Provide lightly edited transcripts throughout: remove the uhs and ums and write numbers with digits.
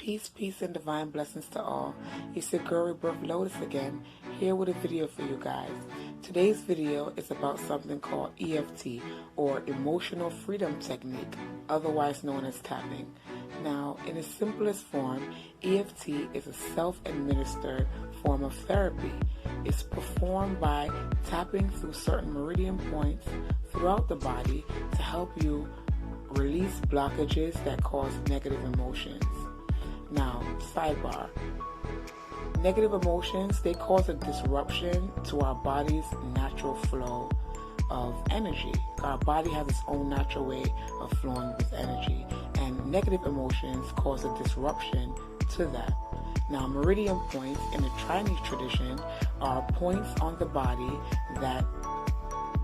Peace, peace, and divine blessings to all. It's your girl RebirthLotus again, here with a video for you guys. Today's video is about something called EFT, or Emotional Freedom Technique, otherwise known as tapping. Now, in its simplest form, EFT is a self-administered form of therapy. It's performed by tapping through certain meridian points throughout the body to help you release blockages that cause negative emotions. Now, sidebar. Negative emotions, they cause a disruption to our body's natural flow of energy. Our body has its own natural way of flowing with energy, and negative emotions cause a disruption to that. Now, meridian points in the Chinese tradition are points on the body that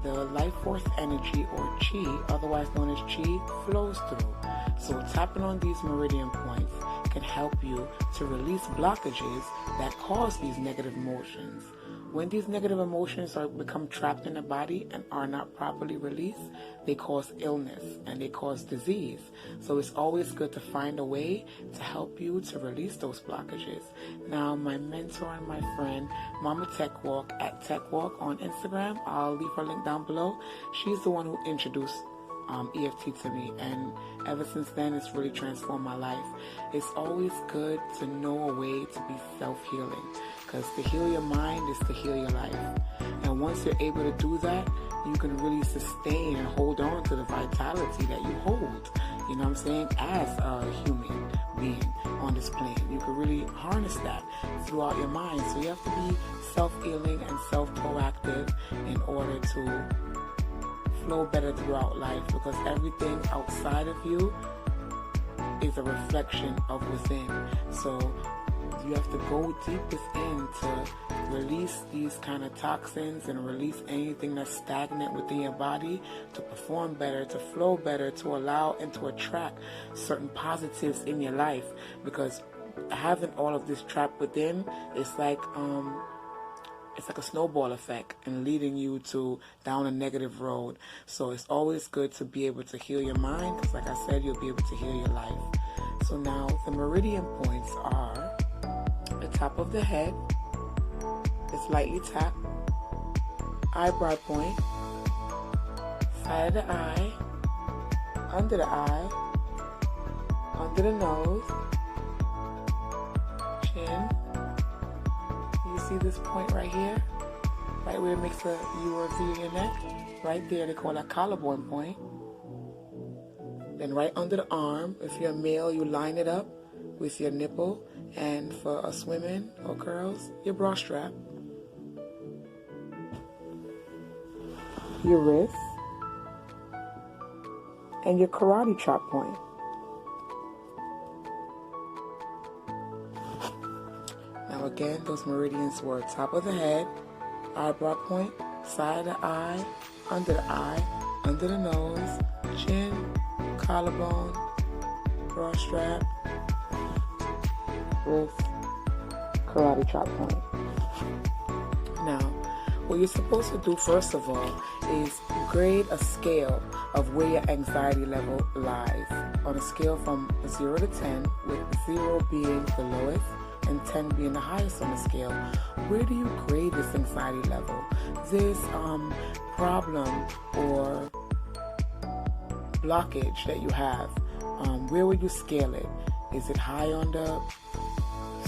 the life force energy, or qi, otherwise known as qi, flows through. So tapping on these meridian points can help you to release blockages that cause these negative emotions. When these negative emotions become trapped in the body and are not properly released, they cause illness and they cause disease. So it's always good to find a way to help you to release those blockages. Now, my mentor and my friend, Mama Tech Walk at Tech Walk on Instagram, I'll leave her link down below. She's the one who introduced EFT to me, and ever since then it's really transformed my life. It's always good to know a way to be self-healing, because to heal your mind is to heal your life. And once you're able to do that, you can really sustain and hold on to the vitality that you hold, you know what I'm saying, as a human being on this plane. You can really harness that throughout your mind. So you have to be self-healing and self-proactive in order to flow better throughout life, because everything outside of you is a reflection of within. So you have to go deep within to release these kind of toxins and release anything that's stagnant within your body, to perform better, to flow better, to allow and to attract certain positives in your life. Because having all of this trapped within, it's like a snowball effect and leading you down a negative road. So it's always good to be able to heal your mind, because like I said, you'll be able to heal your life. So now the meridian points are the top of the head, it's lightly tapped, eyebrow point, side of the eye, under the eye, under the nose, chin. You see this point right here, right where it makes a U or V in your neck? Right there, they call that collarbone point. Then right under the arm, if you're a male, you line it up with your nipple, and for us women or girls, your bra strap. Your wrist, and your karate chop point. Now again, those meridians were top of the head, eyebrow point, side of the eye, under the nose, chin, collarbone, bra strap, wrist, karate chop point. Now, what you're supposed to do first of all is grade a scale of where your anxiety level lies on a scale from 0 to 10, with 0 being the lowest and 10 being the highest on the scale. Where do you grade this anxiety level? This problem or blockage that you have, where would you scale it? Is it high on the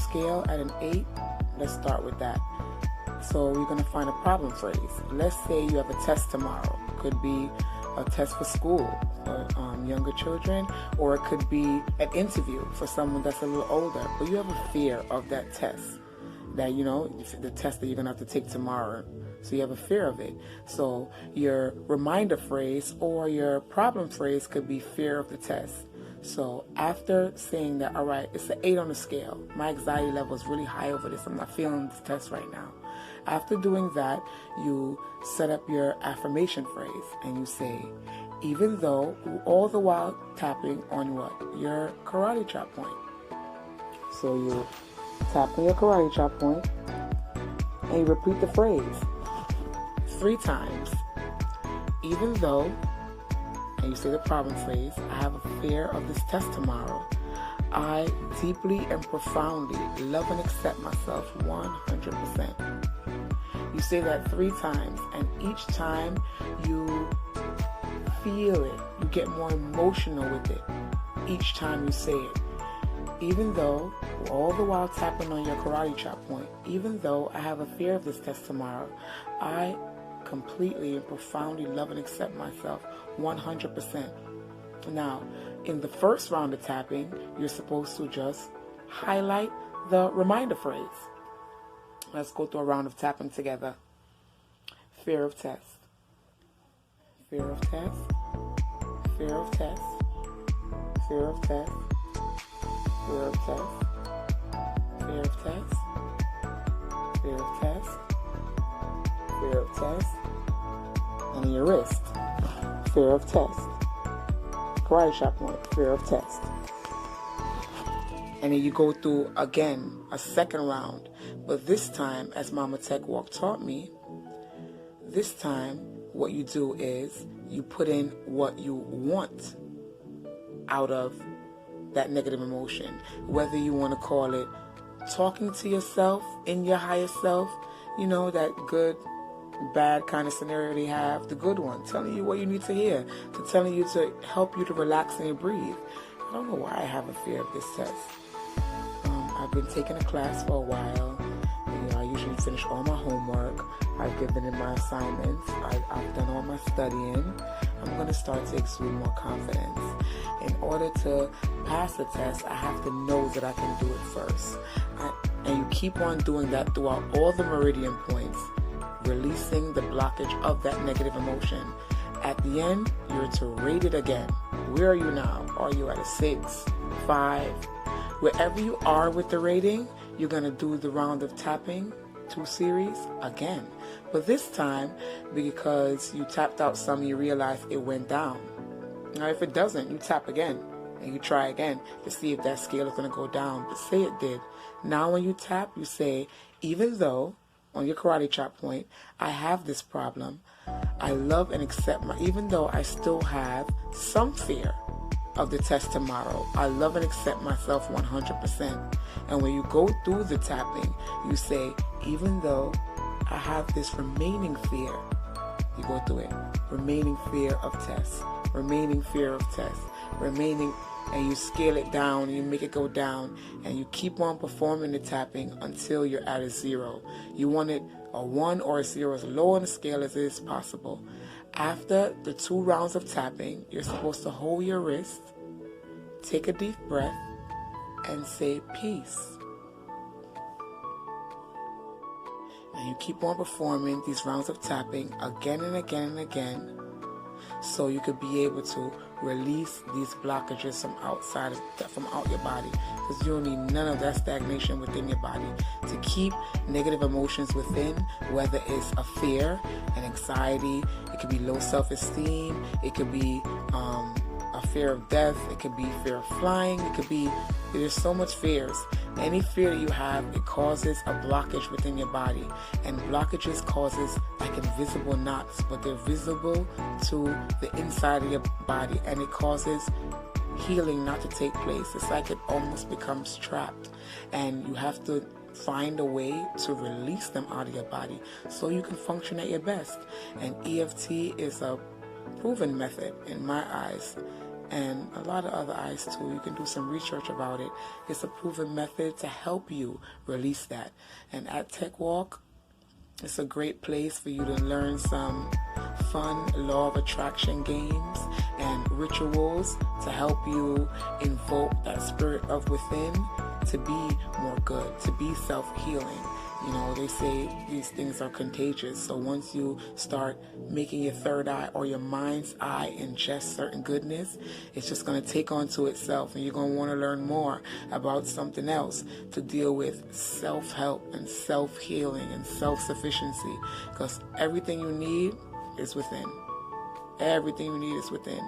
scale at an 8? Let's start with that. So we're going to find a problem phrase. Let's say you have a test tomorrow. It could be a test for school for younger children, or it could be an interview for someone that's a little older, but you have a fear of that test, that, you know, the test that you're going to have to take tomorrow. So you have a fear of it. So your reminder phrase or your problem phrase could be fear of the test. So after saying that, all right, it's an 8 on the scale. My anxiety level is really high over this. I'm not feeling this test right now. After doing that, you set up your affirmation phrase and you say, even though, all the while tapping on what? Your karate chop point. So you tap on your karate chop point and you repeat the phrase 3 times. Even though, and you say the problem phrase, I have a fear of this test tomorrow. I deeply and profoundly love and accept myself 100%. You say that 3 times, and each time you feel it, you get more emotional with it each time you say it. Even though, all the while tapping on your karate chop point, even though I have a fear of this test tomorrow, I completely and profoundly love and accept myself 100%. Now, in the first round of tapping, you're supposed to just highlight the reminder phrase. Let's go through a round of tapping together. Fear of test. Fear of test. Fear of test. Fear of test. Fear of test. Fear of test. Fear of test. Fear of test. And in your wrist. Fear of test. Karate chop point. Fear of test. And then you go through again a second round. But this time, as Mama Tech Walk taught me, this time what you do is you put in what you want out of that negative emotion. Whether you want to call it talking to yourself in your higher self, you know, that good, bad kind of scenario they have, the good one, telling you what you need to hear, to telling you to help you to relax and breathe. I don't know why I have a fear of this test. I've been taking a class for a while. I usually finish all my homework. I've given in my assignments. I've done all my studying. I'm going to start to exude more confidence. In order to pass the test, I have to know that I can do it first. And you keep on doing that throughout all the meridian points, releasing the blockage of that negative emotion. At the end, you're to rate it again. Where are you now? Are you at a 6, 5? Wherever you are with the rating, you're going to do the round of tapping 2 series again. But this time, because you tapped out some, you realize it went down. Now, if it doesn't, you tap again and you try again to see if that scale is going to go down. But say it did. Now when you tap, you say, even though on your karate chop point, I have this problem, I love and accept even though I still have some fear of the test tomorrow, I love and accept myself 100%. And when you go through the tapping, you say, even though I have this remaining fear, you go through it, remaining fear of test, remaining fear of test, remaining, and you scale it down, and you make it go down, and you keep on performing the tapping until you're at a 0. You want it a 1 or a 0, as low on the scale as it is possible. After the 2 rounds of tapping, you're supposed to hold your wrist, take a deep breath, and say peace. And you keep on performing these rounds of tapping again and again and again, so you could be able to release these blockages from out your body, because you don't need none of that stagnation within your body to keep negative emotions within, whether it's a fear, an anxiety, it could be low self-esteem, it could be a fear of death, it could be fear of flying, it could be, there's so much fears. Any fear that you have, it causes a blockage within your body, and blockages causes like invisible knots, but they're visible to the inside of your body, and it causes healing not to take place. It's like it almost becomes trapped, and you have to find a way to release them out of your body so you can function at your best. And EFT is a proven method in my eyes, and a lot of other eyes too. You can do some research about it. It's a proven method to help you release that. And at Tech Walk, it's a great place for you to learn some fun law of attraction games and rituals to help you invoke that spirit of within to be more good, to be self-healing. You know, they say these things are contagious. So once you start making your third eye or your mind's eye ingest certain goodness, it's just going to take onto itself, and you're going to want to learn more about something else to deal with self-help and self-healing and self-sufficiency, because everything you need is within. Everything you need is within.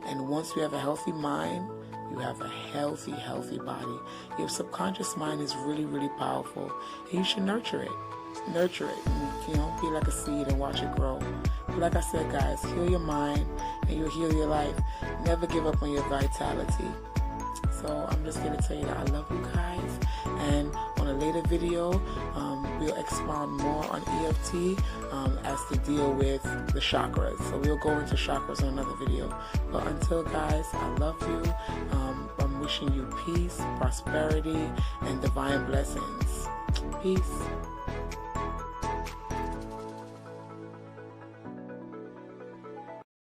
And once you have a healthy mind, you have a healthy body. Your subconscious mind is really, really powerful, and you should nurture it. Nurture it, and, be like a seed and watch it grow. But like I said, guys, heal your mind, and you'll heal your life. Never give up on your vitality. So I'm just going to tell you that I love you guys, and on a later video we'll expound more on EFT as to deal with the chakras. So we'll go into chakras in another video. But until, guys, I love you. I'm wishing you peace, prosperity, and divine blessings. Peace.